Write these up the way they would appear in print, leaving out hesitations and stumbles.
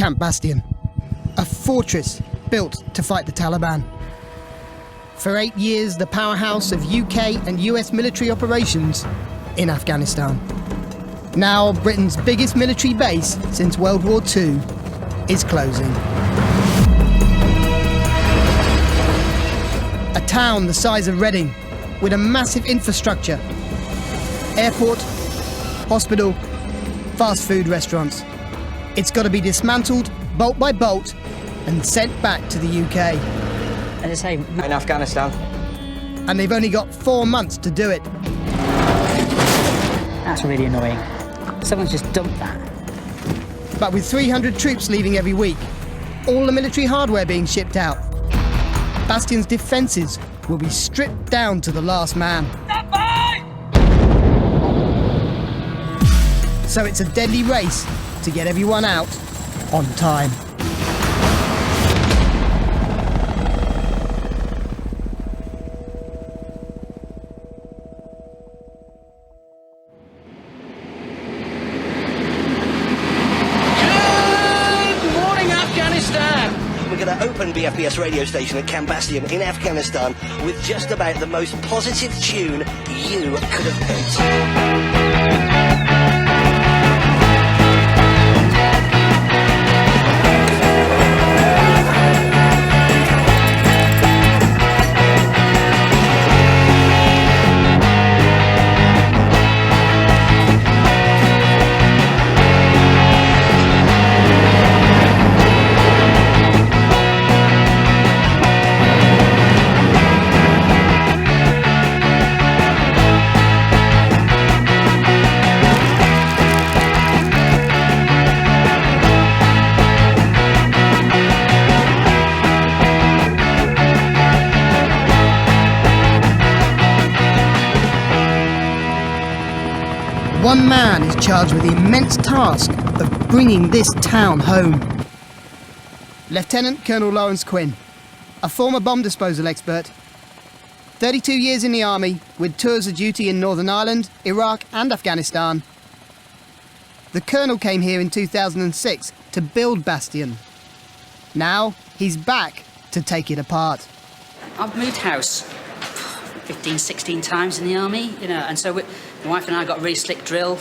Camp Bastion, a fortress built to fight the Taliban. For 8 years, the powerhouse of UK and US military operations in Afghanistan. Now, Britain's biggest military base since World War II is closing. A town the size of Reading, with a massive infrastructure, airport, hospital, fast food restaurants. It's got to be dismantled, bolt by bolt, and sent back to the UK. As I say, in Afghanistan. And they've only got 4 months to do it. That's really annoying. Someone's just dumped that. But with 300 troops leaving every week, all the military hardware being shipped out, Bastion's defences will be stripped down to the last man. So it's a deadly race to get everyone out on time. We're going to open BFBS radio station at Camp Bastion in Afghanistan with just about the most positive tune you could have picked. One man is charged with the immense task of bringing this town home. Lieutenant Colonel Lawrence Quinn, a former bomb disposal expert, 32 years in the army with tours of duty in Northern Ireland, Iraq and Afghanistan. The colonel came here in 2006 to build Bastion. Now he's back to take it apart. I've moved house 15, 16 times in the army, and so my wife and I got a really slick drill,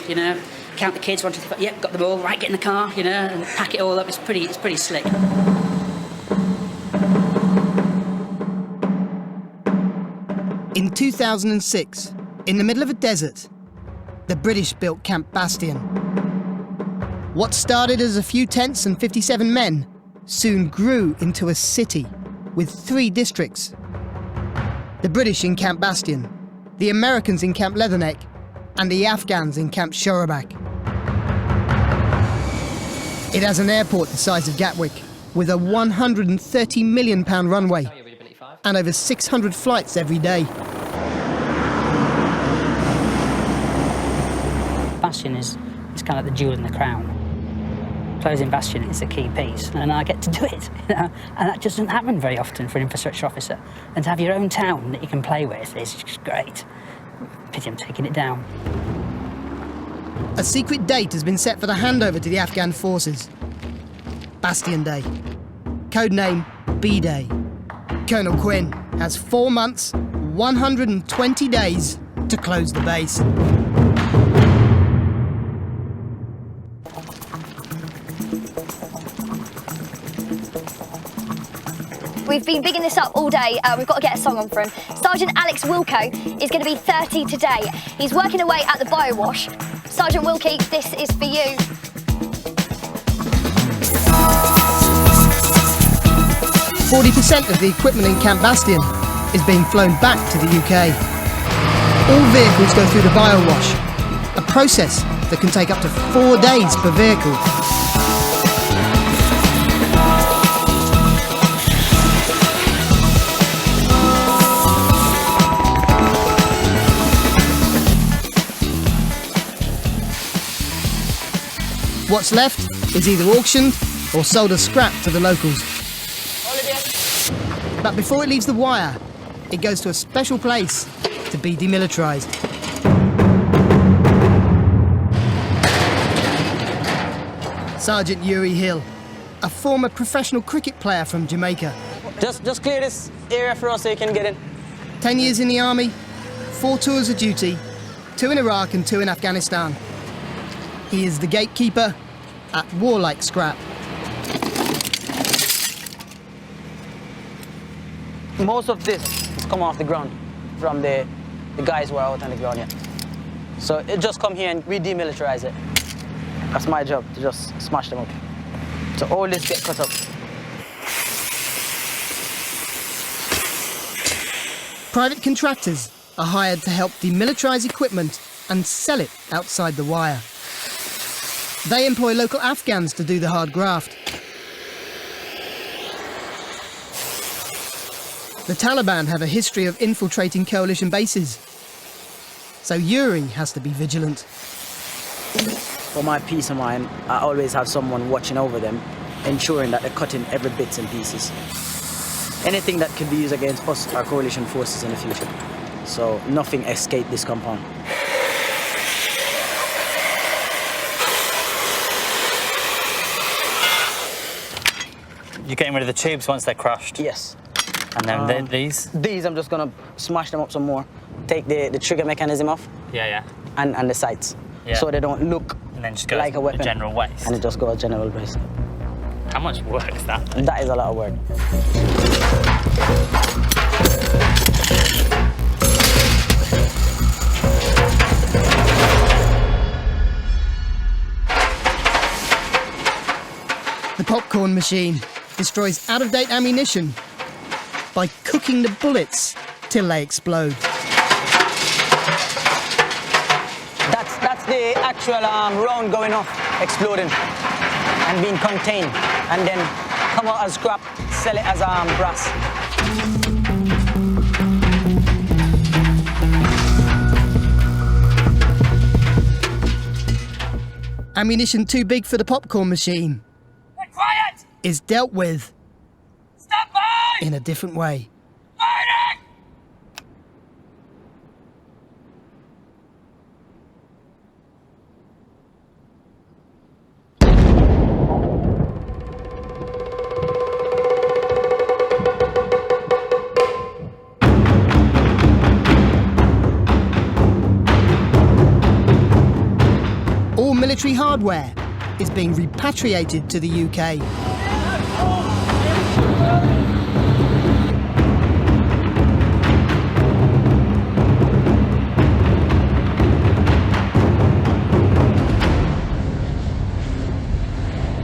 count the kids, 1, 2, 3, 4, yep, got them all, right, get in the car, and pack it all up. It's pretty slick. In 2006, in the middle of a desert, the British built Camp Bastion. What started as a few tents and 57 men soon grew into a city with 3 districts. The British in Camp Bastion, the Americans in Camp Leatherneck, and the Afghans in Camp Shorabak. It has an airport the size of Gatwick, with a £130 million runway, and over 600 flights every day. Bastion is kind of the jewel in the crown. Closing Bastion is a key piece, and I get to do it, and that doesn't happen very often for an infrastructure officer. And to have your own town that you can play with is just great. Pity I'm taking it down. A secret date has been set for the handover to the Afghan forces. Bastion Day. Codename B-Day. Colonel Quinn has 4 months, 120 days to close the base. We've been bigging this up all day. We've got to get a song on for him. Sergeant Alex Wilco is going to be 30 today. He's working away at the biowash. Sergeant Wilkie, this is for you. %40 of the equipment in Camp Bastion is being flown back to the UK. All vehicles go through the biowash, a process that can take up to 4 days per vehicle. What's left is either auctioned or sold as scrap to the locals. But before it leaves the wire, it goes to a special place to be demilitarised. Sergeant Yuri Hill, a former professional cricket player from Jamaica. Just clear this area for us so you can get in. 10 years in the army, 4 tours of duty, 2 in Iraq and 2 in Afghanistan. He is the gatekeeper at warlike scrap. Most of this has come off the ground from the guys who are out on the ground here. So it just come here and we demilitarize it. That's my job, to just smash them up. So all this get cut up. Private contractors are hired to help demilitarize equipment and sell it outside the wire. They employ local Afghans to do the hard graft. The Taliban have a history of infiltrating coalition bases, so Yuri has to be vigilant. For my peace of mind, I always have someone watching over them, ensuring that they're cutting every bits and pieces. Anything that could be used against us, our coalition forces in the future. So nothing escaped this compound. You're getting rid of the tubes once they're crushed? Yes. And then these? These, I'm just gonna smash them up some more. Take the trigger mechanism off. Yeah. And the sights. Yeah. So they don't look And then just goes like a weapon. a general waste. And it just goes general waste. How much work is that? That is a lot of work. The popcorn machine destroys out-of-date ammunition by cooking the bullets till they explode. That's the actual round going off, exploding, and being contained, and then come out as scrap, sell it as brass. Ammunition too big for the popcorn machine Quiet! is dealt with Stand by! in a different way. Firing! All military hardware is being repatriated to the UK.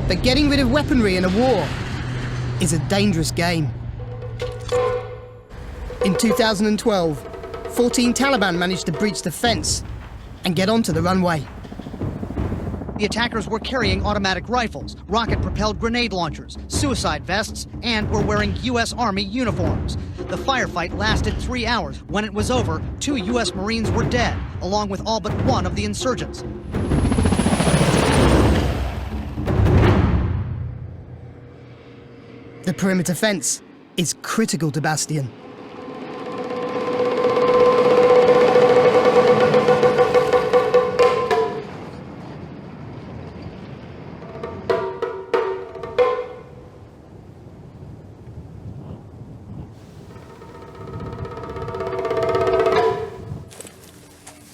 But getting rid of weaponry in a war is a dangerous game. In 2012, 14 Taliban managed to breach the fence and get onto the runway. The attackers were carrying automatic rifles, rocket-propelled grenade launchers, suicide vests, and were wearing U.S. Army uniforms. The firefight lasted 3 hours. When it was over, 2 U.S. Marines were dead, along with all but one of the insurgents. The perimeter fence is critical to Bastion.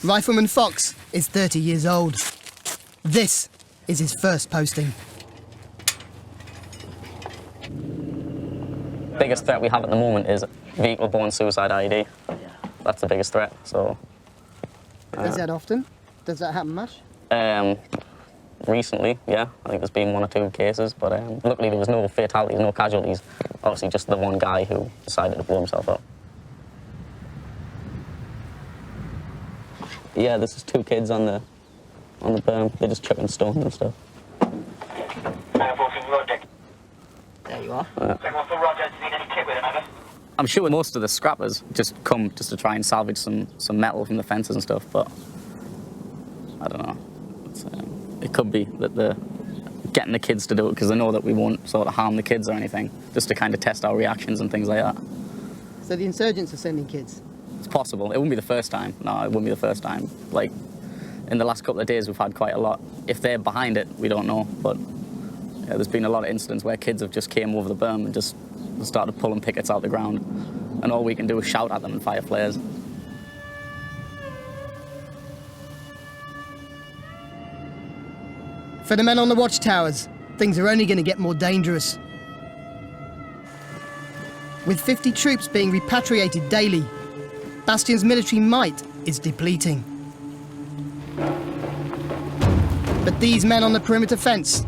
Rifleman Fox is 30 years old. This is his first posting. Biggest threat we have at the moment is vehicle-borne suicide IED. That's the biggest threat. So. Is that often? Does that happen much? Recently, yeah. I think there's been 1 or 2 cases, but luckily there was no fatalities, no casualties. Obviously, just the one guy who decided to blow himself up. Yeah, this is 2 kids on the berm. They're just chucking stones and stuff. There you are. I'm sure most of the scrappers just come just to try and salvage some metal from the fences and stuff, but I don't know. It could be that they're getting the kids to do it because they know that we won't sort of harm the kids or anything, just to kind of test our reactions and things like that. So the insurgents are sending kids? It's possible. It wouldn't be the first time. No, it wouldn't be the first time. Like, in the last couple of days, we've had quite a lot. If they're behind it, we don't know, but Yeah, there's been a lot of incidents where kids have just came over the berm and just started pulling pickets out the ground, and all we can do is shout at them and fire flares. For the men on the watchtowers, things are only going to get more dangerous. With 50 troops being repatriated daily, Bastion's military might is depleting. But these men on the perimeter fence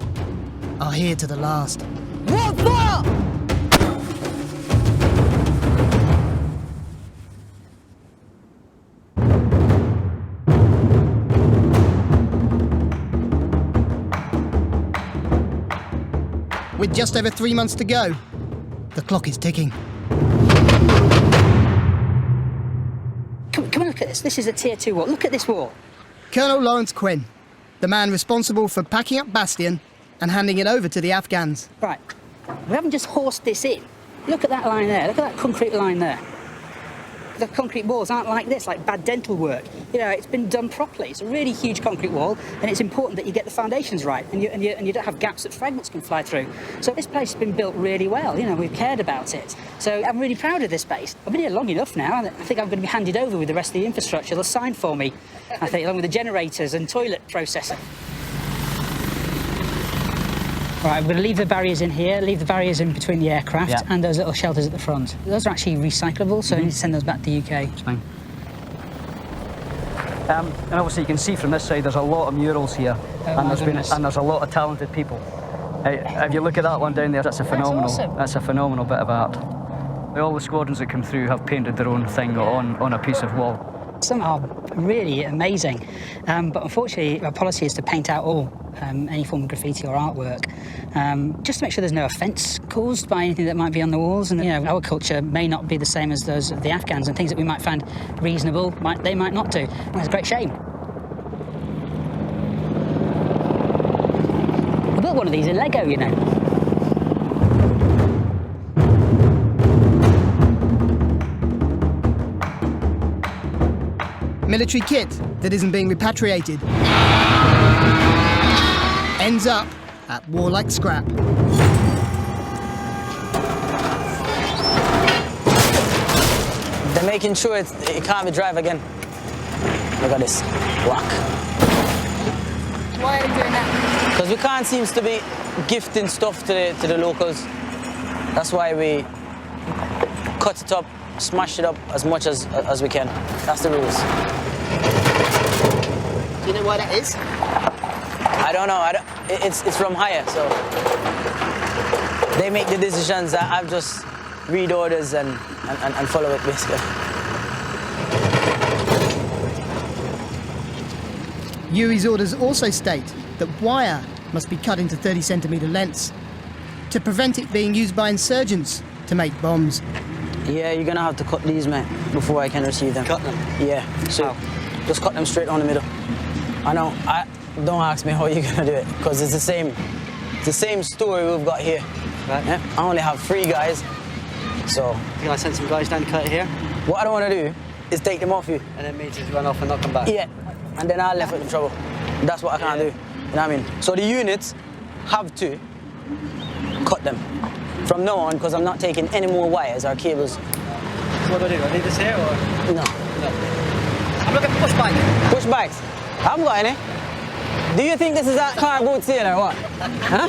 are here to the last. With just over 3 months to go, the clock is ticking. Come and look at this. This is a tier 2 wall. Look at this wall. Colonel Lawrence Quinn, the man responsible for packing up Bastion and handing it over to the Afghans. Right. We haven't just horsed this in. Look at that line there. Look at that concrete line there. The concrete walls aren't like this, like bad dental work. You know, it's been done properly. It's a really huge concrete wall, and it's important that you get the foundations right, and you don't have gaps that fragments can fly through. So this place has been built really well. You know, we've cared about it. So I'm really proud of this base. I've been here long enough now. I think I'm going to be handed over with the rest of the infrastructure. They'll sign for me, I think, along with the generators and toilet processor. Right, we're going to leave the barriers in here, leave the barriers in between the aircraft and those little shelters at the front. Those are actually recyclable, so I need to send those back to the UK. It's fine. And obviously you can see from this side there's a lot of murals here, and there's a lot of talented people. If you look at that one down there, that's a phenomenal. Awesome. That's a phenomenal bit of art. All the squadrons that come through have painted their own thing on a piece of wall. Some are really amazing, but unfortunately our policy is to paint out all any form of graffiti or artwork, just to make sure there's no offence caused by anything that might be on the walls. And you know, our culture may not be the same as those of the Afghans, and things that we might find reasonable, they might not do. And it's a great shame. We built one of these in Lego, you know. Military kit that isn't being repatriated ends up at warlike scrap. They're making sure it can't be drive again. Look at this. Whack. Why are you doing that? Because we can't seem to be gifting stuff to the locals. That's why we cut it up, smash it up as much as we can. That's the rules. Do you know why that is? I don't know. It's from higher, so they make the decisions. I've just read orders and follow it, basically. Yuri's orders also state that wire must be cut into 30-centimetre lengths to prevent it being used by insurgents to make bombs. Yeah, you're gonna have to cut these, mate, before I can receive them. Cut them? Yeah. So just cut them straight down the middle. I know. Don't ask me how you're gonna do it, because it's the same story we've got here. Right. Yeah? I only have 3 guys, so. Can I send some guys down to cut it here? What I don't want to do is take them off you. And then means just run off and not come back. Yeah. And then I'm left with the trouble. That's what I can't do. You know what I mean? So the units have to cut them from now on, because I'm not taking any more wires or cables. What do I do? Do I leave this here or? No. I'm looking for push bike. Push bikes. I haven't got any. Do you think this is that car boat sale or what? Huh?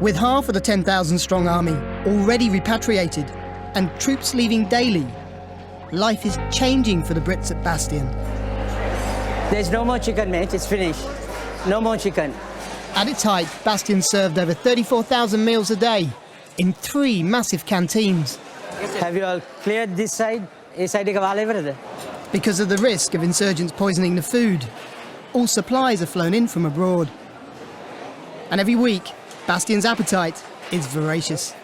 With half of the 10,000-strong army already repatriated and troops leaving daily, life is changing for the Brits at Bastion. There's no more chicken, mate. It's finished. No more chicken. At its height, Bastion served over 34,000 meals a day in 3 massive canteens. Have you all cleared this side? This side ka wale brother. Because of the risk of insurgents poisoning the food, all supplies are flown in from abroad. And every week, Bastion's appetite is voracious.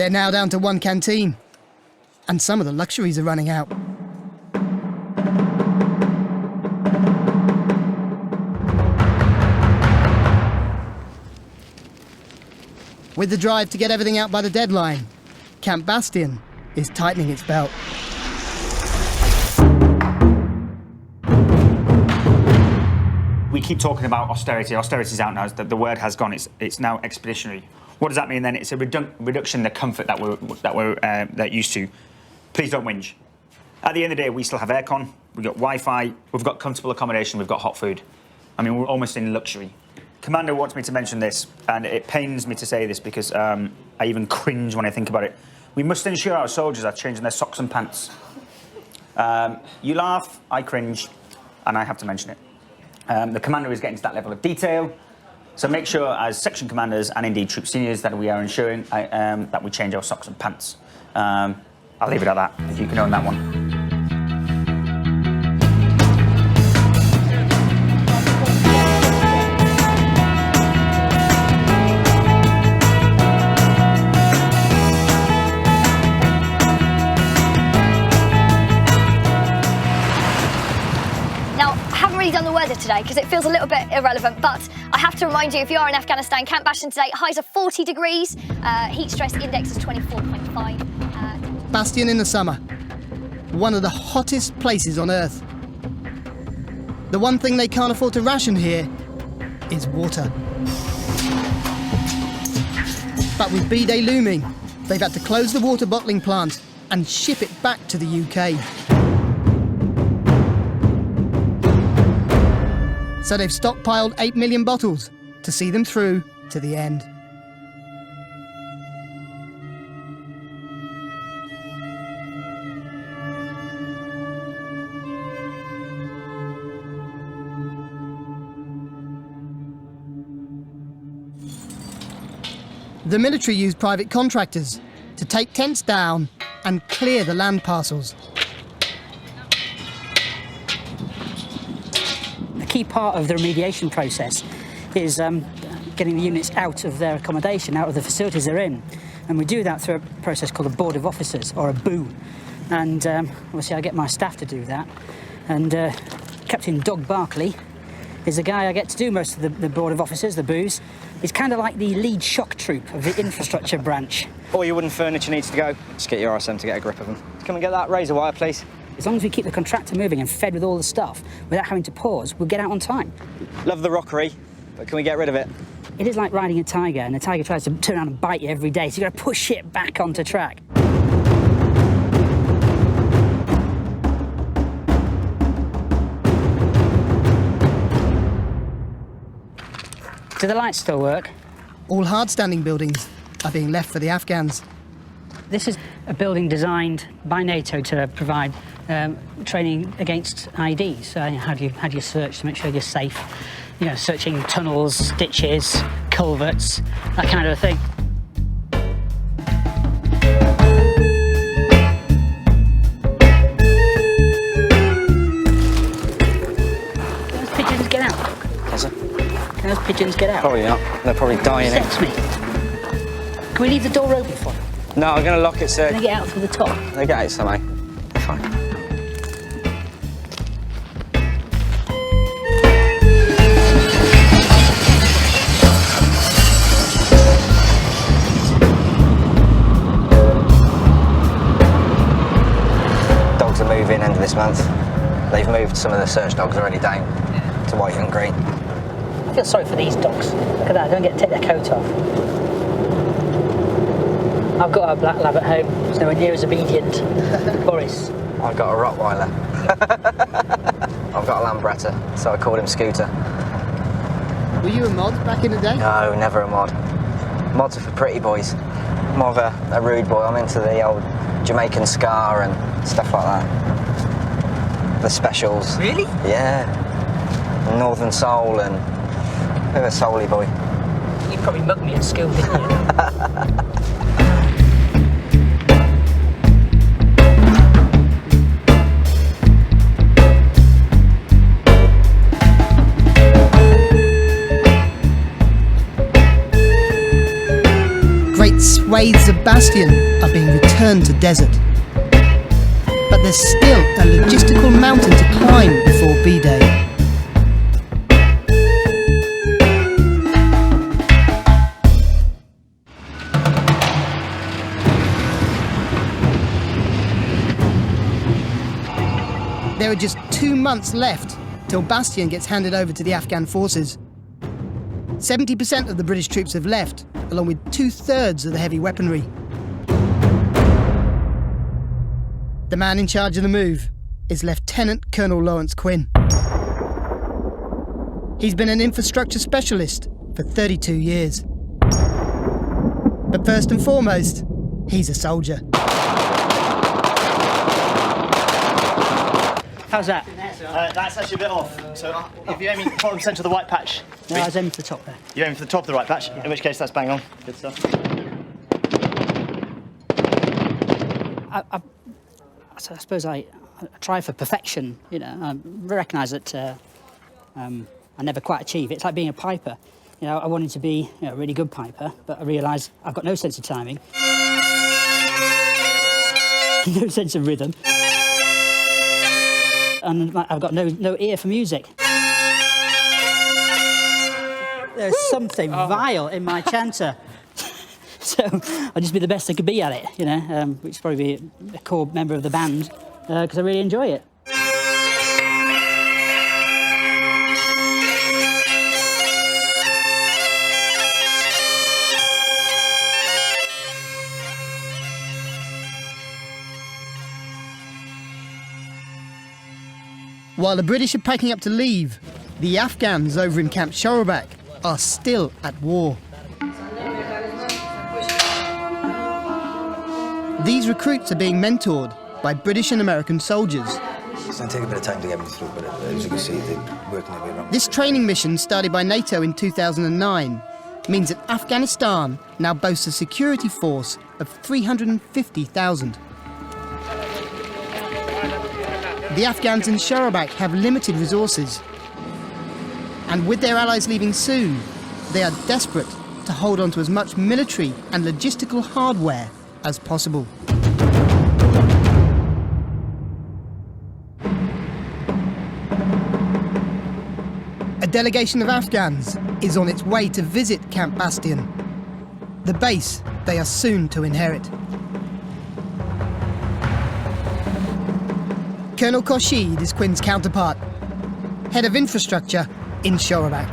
They're now down to one canteen, and some of the luxuries are running out. With the drive to get everything out by the deadline, Camp Bastion is tightening its belt. We keep talking about austerity. Austerity's out now. The word has gone. It's now expeditionary. What does that mean then? It's a reduction in the comfort that we're used to. Please don't whinge. At the end of the day, we still have aircon. We've got Wi-Fi. We've got comfortable accommodation. We've got hot food. I mean, we're almost in luxury. Commander wants me to mention this, and it pains me to say this because I even cringe when I think about it. We must ensure our soldiers are changing their socks and pants. You laugh, I cringe, and I have to mention it. The commander is getting to that level of detail, so make sure as section commanders and indeed troop seniors that we are ensuring that we change our socks and pants. I'll leave it at that, if you can own that one. Done the weather today because it feels a little bit irrelevant, but I have to remind you, if you are in Afghanistan, Camp Bastion today, highs are 40 degrees, heat stress index is 24.5. Bastion in the summer, one of the hottest places on Earth. The one thing they can't afford to ration here is water. But with B-Day looming, they've had to close the water bottling plant and ship it back to the UK. So they've stockpiled 8 million bottles to see them through to the end. The military used private contractors to take tents down and clear the land parcels. Key part of the remediation process is getting the units out of their accommodation, out of the facilities they're in. And we do that through a process called a Board of Officers, or a BOO. And obviously I get my staff to do that. And Captain Doug Barkley is the guy I get to do most of the Board of Officers, the BOOs. He's kind of like the lead shock troop of the infrastructure branch. All your wooden furniture needs to go. Just get your RSM to get a grip of them. Come and get that razor wire, please. As long as we keep the contractor moving and fed with all the stuff without having to pause, we'll get out on time. Love the rockery, but can we get rid of it? It is like riding a tiger, and the tiger tries to turn around and bite you every day, so you've got to push it back onto track. Do the lights still work? All hard-standing buildings are being left for the Afghans. This is a building designed by NATO to provide training against IEDs. How do you search to make sure you're safe? You know, searching tunnels, ditches, culverts, that kind of a thing. Can those pigeons get out? What's it? Can those pigeons get out? Probably not. They're probably dying. Sex me. Can we leave the door open for them? No, I'm going to lock it, sir. Can they get out through the top? They get out somehow. They're fine. Dogs are moving end of this month. They've moved some of the search dogs already down to white and green. I feel sorry for these dogs. Look at that, don't get to take their coat off. I've got a black lab at home, it's nowhere near as obedient. Boris. I've got a Rottweiler. I've got a Lambretta, so I called him Scooter. Were you a mod back in the day? No, never a mod. Mods are for pretty boys. More of a rude boy. I'm into the old Jamaican ska and stuff like that. The specials. Really? Yeah. Northern soul and a bit of a soul-y boy. You probably mugged me at school, didn't you? swathes of bastion are being returned to desert. But there's still a logistical mountain to climb before B-Day. There are just 2 months left till Bastion gets handed over to the Afghan forces. 70% of the British troops have left, along with 2/3 of the heavy weaponry. The man in charge of the move is Lieutenant Colonel Lawrence Quinn. He's been an infrastructure specialist for 32 years. But first and foremost, he's a soldier. How's that? That's actually a bit off. So if you're aiming bottom centre of the white patch. No, I was aiming for the top there. You're aiming for the top of the right patch, in which case that's bang on. Good stuff. I suppose I try for perfection, you know. I recognise that I never quite achieve it. It's like being a piper. You know, I wanted to be a really good piper, but I realise I've got no sense of timing, no sense of rhythm, and I've got no ear for music. There's something vile in my chanter. So I'll just be the best I could be at it, you know, which is probably be a core member of the band, because I really enjoy it. While the British are packing up to leave, the Afghans over in Camp Shorobak are still at war. These recruits are being mentored by British and American soldiers. It's going to take a bit of time to get them through, but as you can see, they're working their way around. This training mission, started by NATO in 2009, means that Afghanistan now boasts a security force of 350,000. The Afghans in Shorobak have limited resources. And with their allies leaving soon, they are desperate to hold on to as much military and logistical hardware as possible. A delegation of Afghans is on its way to visit Camp Bastion, the base they are soon to inherit. Colonel Khorshid is Quinn's counterpart, head of infrastructure in Shorobak.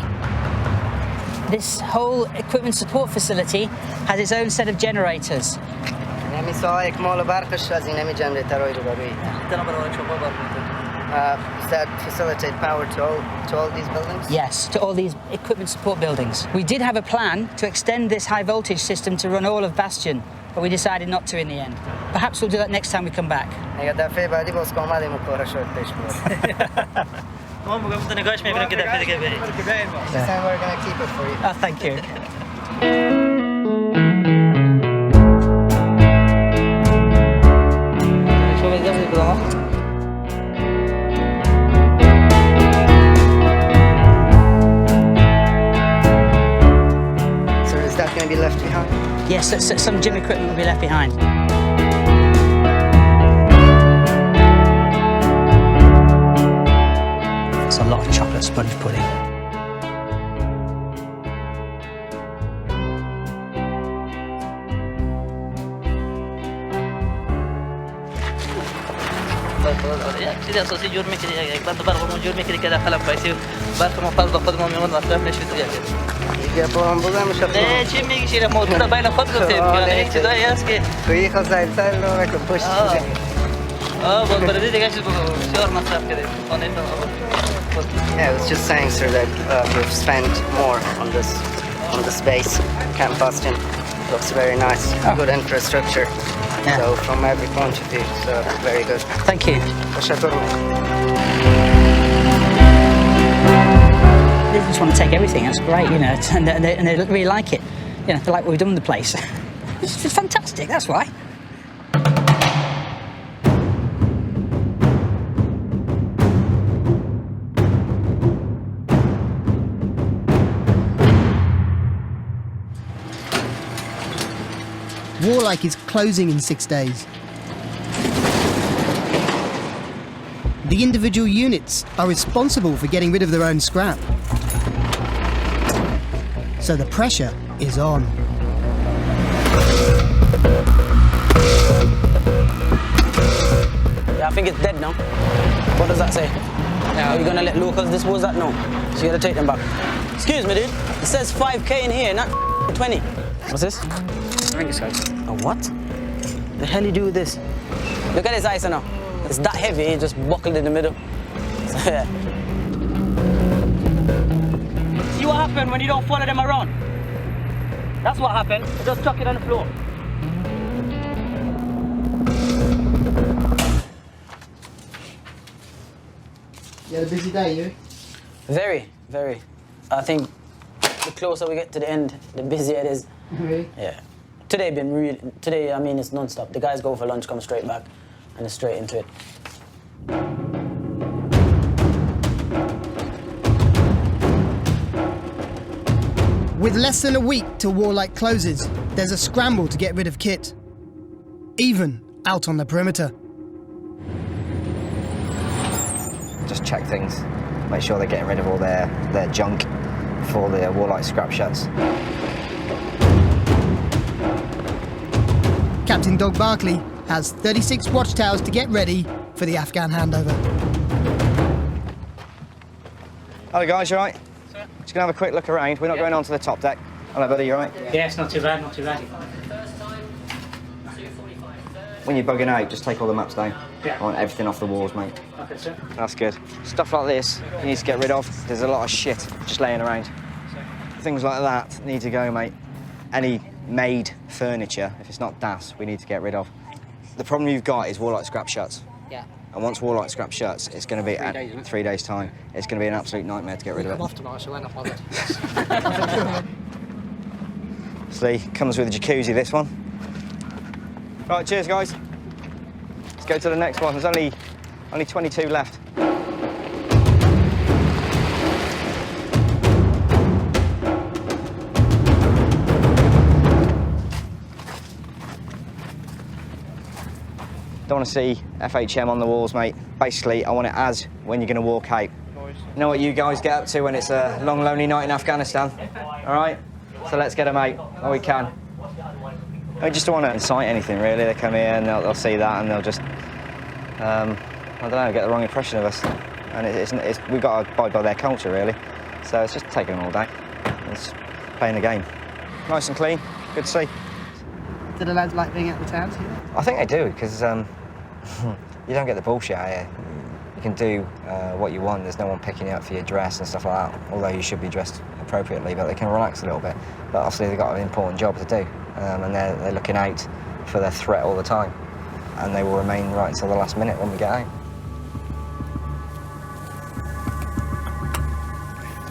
This whole equipment support facility has its own set of generators. Does that facilitate power to all these buildings? Yes, to all these equipment support buildings. We did have a plan to extend this high voltage system to run all of Bastion, but we decided not to in the end. Perhaps we'll do that next time we come back. This time we're going to keep it for you. Oh, thank you. So is that going to be left behind? Yes, some gym equipment will be left behind. It's a lot of chocolate sponge pudding. Yeah, I was just saying, sir, that we've spent more on this base. Camp Bastion looks very nice, good infrastructure. Yeah. So from every point of view, so very good. Thank you. They just want to take everything. That's great, you know, and they really like it. You know, they like what we've done with the place. It's just fantastic. That's why. Warlike is closing in 6 days. The individual units are responsible for getting rid of their own scrap. So the pressure is on. Yeah, I think it's dead now. What does that say? Are you gonna let locals dispose that? No. So you gotta take them back. Excuse me, dude. It says 5K in here, not 20. What's this? I think it's good. A what? The hell you do with this? Look at this ice now. It's that heavy, it just buckled in the middle. So, yeah. See what happened when you don't follow them around? That's what happened. They just chuck it on the floor. You had a busy day, you? Very, very. I think the closer we get to the end, the busier it is. Really? Yeah. Today, I mean, it's non-stop. The guys go for lunch, come straight back, and it's straight into it. With less than a week till Warlike closes, there's a scramble to get rid of kit. Even out on the perimeter. Just check things, make sure they're getting rid of all their junk before the Warlike scrap shuts. Captain Dog Barkley has 36 watchtowers to get ready for the Afghan handover. Hello guys, you alright? Just gonna have a quick look around. We're not going on to the top deck. Hello buddy, you alright? Yeah, it's not too bad, not too bad. When you're bugging out, just take all the maps down. Yeah. I want everything off the walls, mate. Okay, sir. That's good. Stuff like this, you need to get rid of. There's a lot of shit just laying around. Things like that need to go, mate. Any made furniture, if it's not DAS, we need to get rid of. The problem you've got is Warlike scrap shuts. Yeah. And once Warlike scrap shuts, it's going to be at 3 days' time. It's going to be an absolute nightmare to get rid of it. I'm off tonight, so we're not bothered. See, comes with a jacuzzi, this one. Right, cheers, guys. Let's go to the next one. There's only 22 left. Don't want to see FHM on the walls, mate. Basically, I want it as when you're going to walk out. You know what you guys get up to when it's a long, lonely night in Afghanistan? All right? So let's get them out while we can. I just don't want to incite anything, really. They come here and they'll see that and they'll just, I don't know, get the wrong impression of us. And we've got to abide by their culture, really. So it's just taking them all day. It's playing the game. Nice and clean. Good to see. Do the lads like being at the towns here? I think they do, because you don't get the bullshit out here. You can do what you want. There's no one picking you up for your dress and stuff like that, although you should be dressed appropriately, but they can relax a little bit. But obviously they've got an important job to do, and they're looking out for their threat all the time, and they will remain right until the last minute when we get out.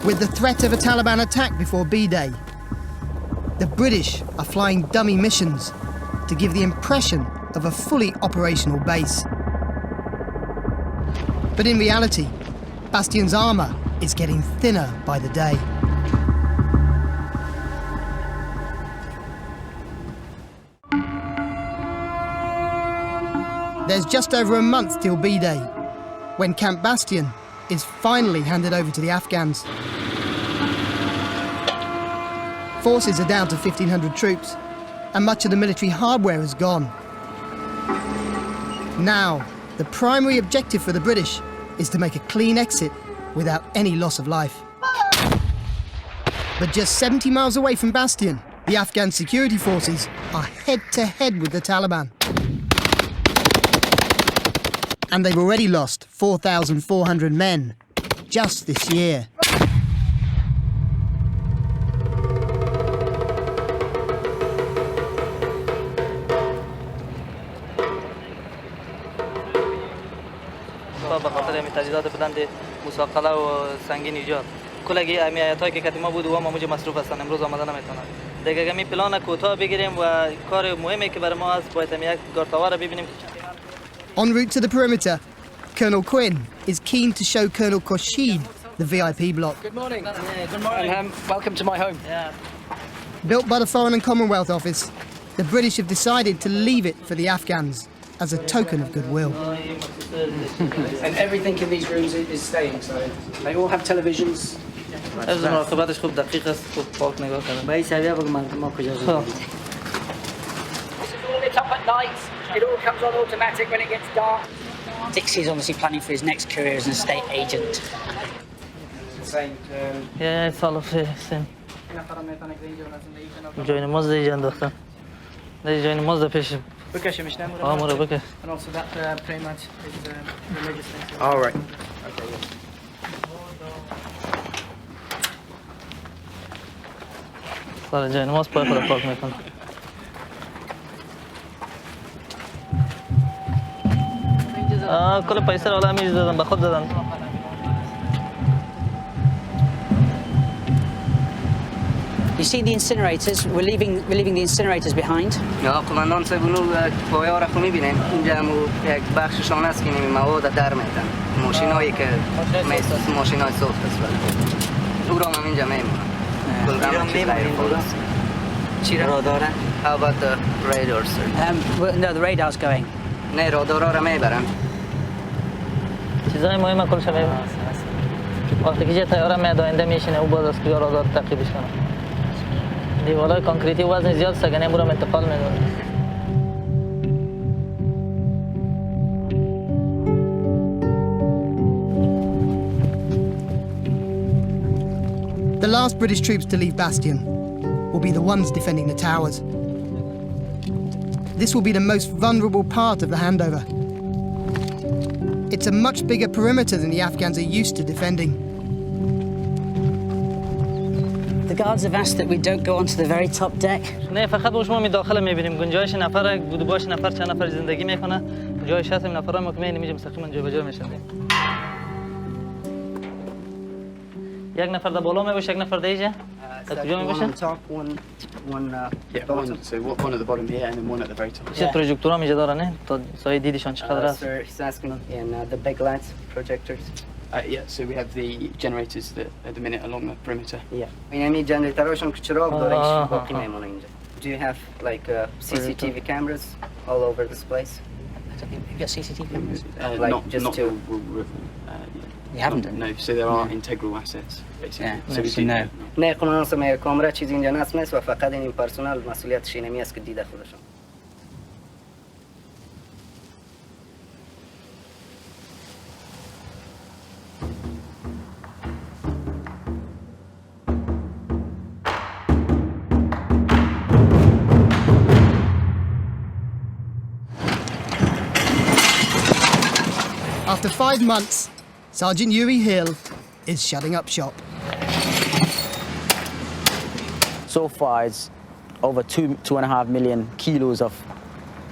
With the threat of a Taliban attack before B-Day, the British are flying dummy missions to give the impression of a fully operational base. But in reality, Bastion's armour is getting thinner by the day. There's just over a month till B-Day, when Camp Bastion is finally handed over to the Afghans. Forces are down to 1,500 troops, and much of the military hardware is gone. Now, the primary objective for the British is to make a clean exit without any loss of life. But just 70 miles away from Bastion, the Afghan security forces are head-to-head with the Taliban. And they've already lost 4,400 men just this year. به خاطر تجهیزات بلند مساقله و سنگین ایجاد کل اگه امیتایی که قدیما بود و ما موجه مصروف هستن امروز آمدن نمیتونن دیگه اگه می پلان کوتاه بگیریم و کار مهمی که برای ما هست باید یک گارتاوار ببینیم. En route to the perimeter, Colonel Quinn is keen to show Colonel Khorshid the VIP block. Good morning. Yeah, good morning. And, welcome to my home. Yeah. Built by the Foreign and Commonwealth Office, The British have decided to leave it for the Afghans as a token of goodwill. And everything in these rooms is staying, so they all have televisions. از مراقبتش خوب دقیق است خوب پاک نگاه کردن. به این سریع بگو ما کجا This is all lit up at night. It all comes on automatic when it gets dark. Dixie's obviously planning for his next career as an estate agent. Yeah, it's all of the same. جوین موز دیگه انداختن. دیگه جوین موز پیش. بکشمش نموره. آموره بکش. And also that payment is religious thing. All right. سال جوین موز پای خود پاک میکنه. کل پیسه رو الان میز دادن به خود دادن. You see the incinerators? We're leaving the incinerators behind. یا قماندان سبونو پایا را خو میبینین اینجا هم یک بخششان است که این مواد در میتن ماشینایی که ماشینای سوخت است او را هم اینجا میمونن کلگرم چیز غیر خلاص چی را داره؟ How about the radar, sir? No, the radar's going. نه رادارا را میبرن چیزای مهم کلش میبرن وقتی که تیاره میاد آینده میشینه او باز از کجا رادار تعقیبش کنه دیوالای کانکریتی وزن زیاد سگنه برام انتقال میدونه The last British troops to leave Bastion will be the ones defending the towers. This will be the most vulnerable part of the handover. It's a much bigger perimeter than the Afghans are used to defending. The guards have asked that we don't go onto the very top deck. نه فقط باش ما می داخل میبینیم گنجایش نفر بود باش نفر چند نفر زندگی میکنه جایش هست این نفرای مطمئن میشه مستقیما جای به جای میشن یک نفر در بالا میباشه یک نفر دیگه از کجا میباشه one at the bottom here and then one at the very top. چه پروژکتورها میجا داره نه تا سایه دیدشان چقدر است Sir, he's asking in the big lights projectors. Yeah, so we have the generators that at the minute along the perimeter. Yeah. این همی جنریترهاشون که چراغ داره ایش باقی میمونه اینجا. Do you have like CCTV cameras all over this place? You've got CCTV cameras? Like just to... You haven't? No, so there are integral assets, basically. Yeah, so we do no. نه قانون سمیه کامرا چیزی اینجا نصب نیست و فقط این پرسنل مسئولیتش اینمی است که دیده خودشون. After 5 months, Sergeant Yuri Hill is shutting up shop. So far, it's over 2.5 million kilos of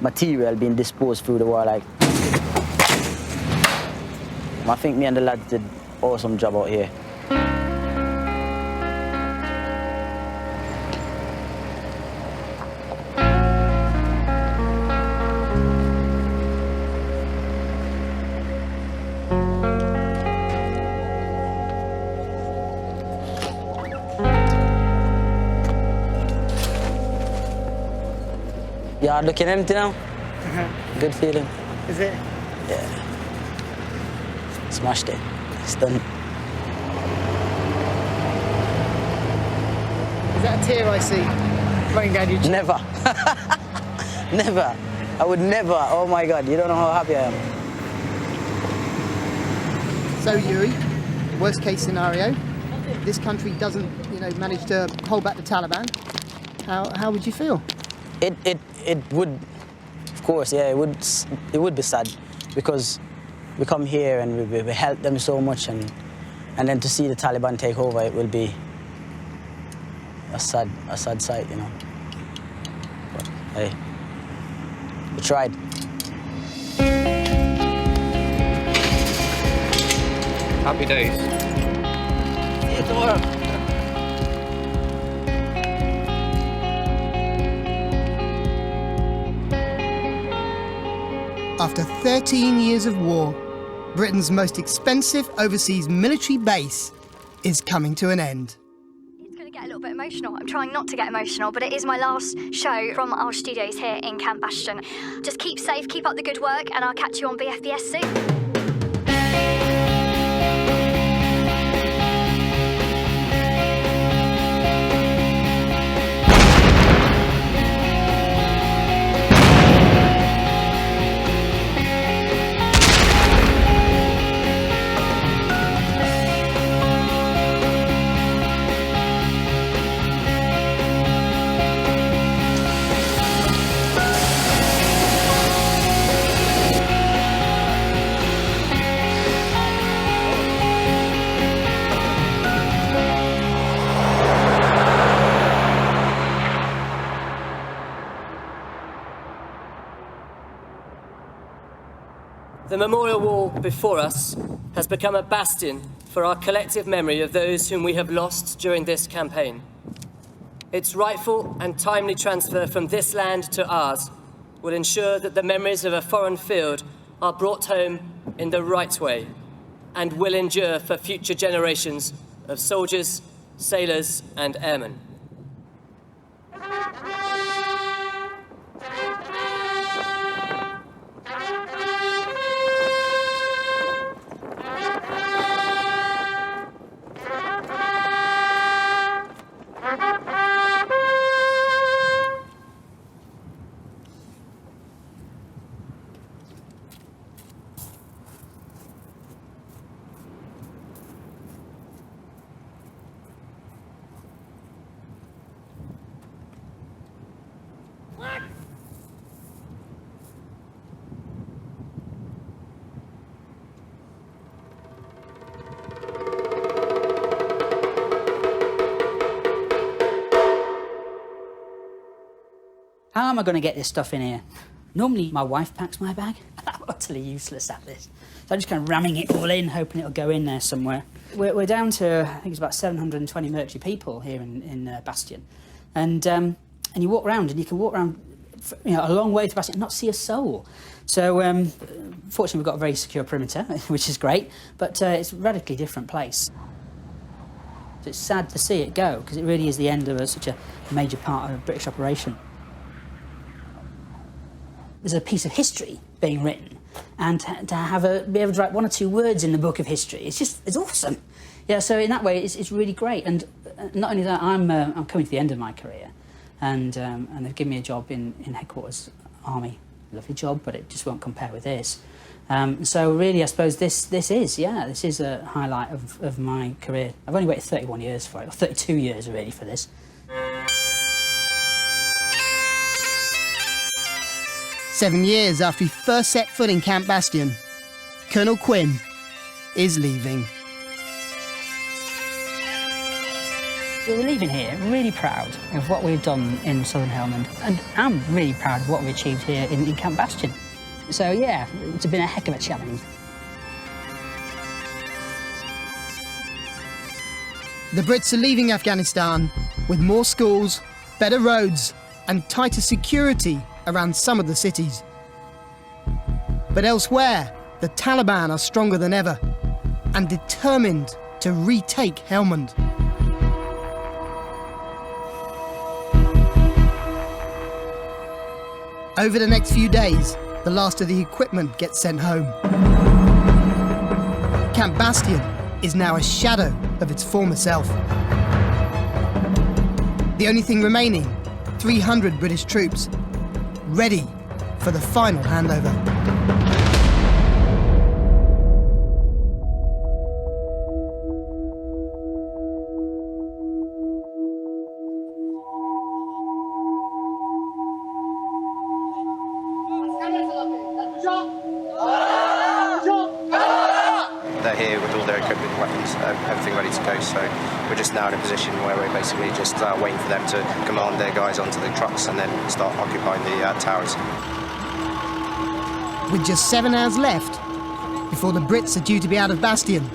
material being disposed through the war. Like, I think me and the lads did awesome job out here. Yeah, looking empty now. Good feeling. Is it? Yeah. Smashed it. It's done. Is that a tear I see running down your cheek? Never. Never. I would never. Oh my God, you don't know how happy I am. So Yuri, worst case scenario, this country doesn't, manage to hold back the Taliban. How would you feel? It would, of course, yeah, it would be sad because we come here and we help them so much and then to see the Taliban take over, it will be a sad sight, But hey, we tried. Happy days. After 13 years of war, Britain's most expensive overseas military base is coming to an end. It's going to get a little bit emotional. I'm trying not to get emotional, but it is my last show from our studios here in Camp Bastion. Just keep safe, keep up the good work, and I'll catch you on BFBS soon. The memorial wall before us has become a bastion for our collective memory of those whom we have lost during this campaign. Its rightful and timely transfer from this land to ours will ensure that the memories of a foreign field are brought home in the right way and will endure for future generations of soldiers, sailors, and airmen. How am I going to get this stuff in here? Normally, my wife packs my bag. I'm utterly useless at this. So I'm just kind of ramming it all in, hoping it'll go in there somewhere. We're down to, I think it's about 720 military people here in Bastion. And you walk around, and you can walk around a long way to Bastion and not see a soul. So, fortunately, we've got a very secure perimeter, which is great, but it's a radically different place. It's sad to see it go, because it really is the end of such a major part of a British operation. There's a piece of history being written, and to be able to write one or two words in the book of history, it's awesome. Yeah, so in that way, it's really great. And not only that, I'm coming to the end of my career, and they've given me a job in headquarters army. Lovely job, but it just won't compare with this. So really, I suppose this is a highlight of my career. I've only waited 31 years for it, or 32 years really for this. 7 years after he first set foot in Camp Bastion, Colonel Quinn is leaving. We're leaving here really proud of what we've done in Southern Helmand, and I'm really proud of what we achieved here in Camp Bastion. So yeah, it's been a heck of a challenge. The Brits are leaving Afghanistan with more schools, better roads, and tighter security around some of the cities. But elsewhere, the Taliban are stronger than ever and determined to retake Helmand. Over the next few days, the last of the equipment gets sent home. Camp Bastion is now a shadow of its former self. The only thing remaining, 300 British troops, ready for the final handover. They're here with all their equipment and weapons, everything ready to go, so we're just now in a position where we're basically just waiting for them to command their guys onto the trucks and then start occupying the towers. With just 7 hours left before the Brits are due to be out of Bastion,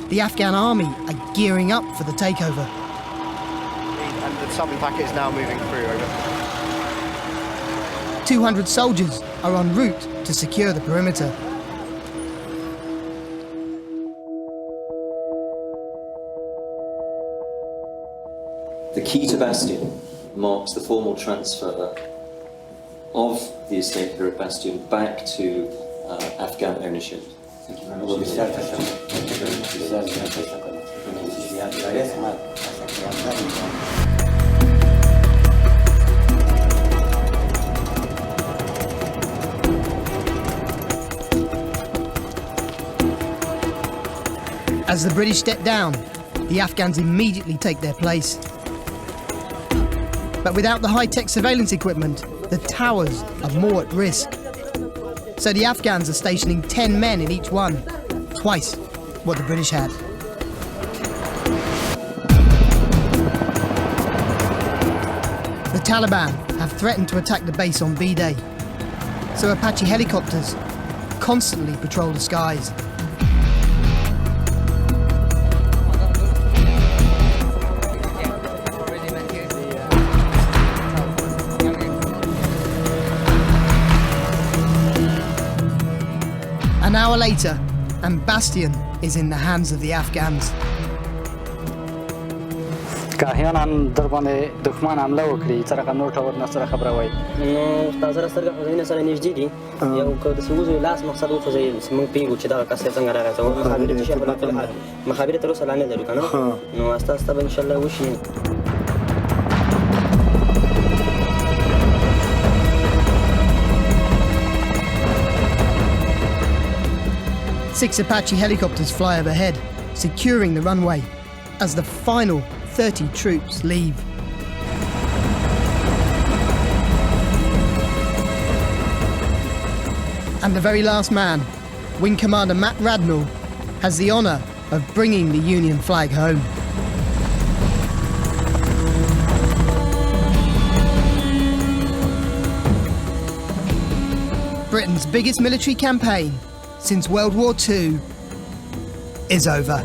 the Afghan army are gearing up for the takeover. And the southern packet is now moving through, over. 200 soldiers are en route to secure the perimeter. The key to Bastion marks the formal transfer of the estate here at Bastion back to Afghan ownership. Thank you very much. As the British step down, the Afghans immediately take their place. But without the high-tech surveillance equipment, the towers are more at risk. So the Afghans are stationing 10 men in each one, twice what the British had. The Taliban have threatened to attack the base on B-Day, so Apache helicopters constantly patrol the skies. An hour later, and Bastion is in the hands of the Afghans. احيانا در باندې دښمن حمله وکړي سره نور ټاور نه سره خبره وای نو تاسو سره خو سره نږدې دي یو کو د سوزو لاس مقصد خو زې موږ پیغو چې دا کسه څنګه راغی زموږ مخابره شي بل مخابره تر اوسه لاندې لرو کنه نو اساس ته ان شاء الله وشي. Six Apache helicopters fly overhead, securing the runway as the final 30 troops leave. And the very last man, Wing Commander Matt Radnall, has the honour of bringing the Union flag home. Britain's biggest military campaign since World War II is over.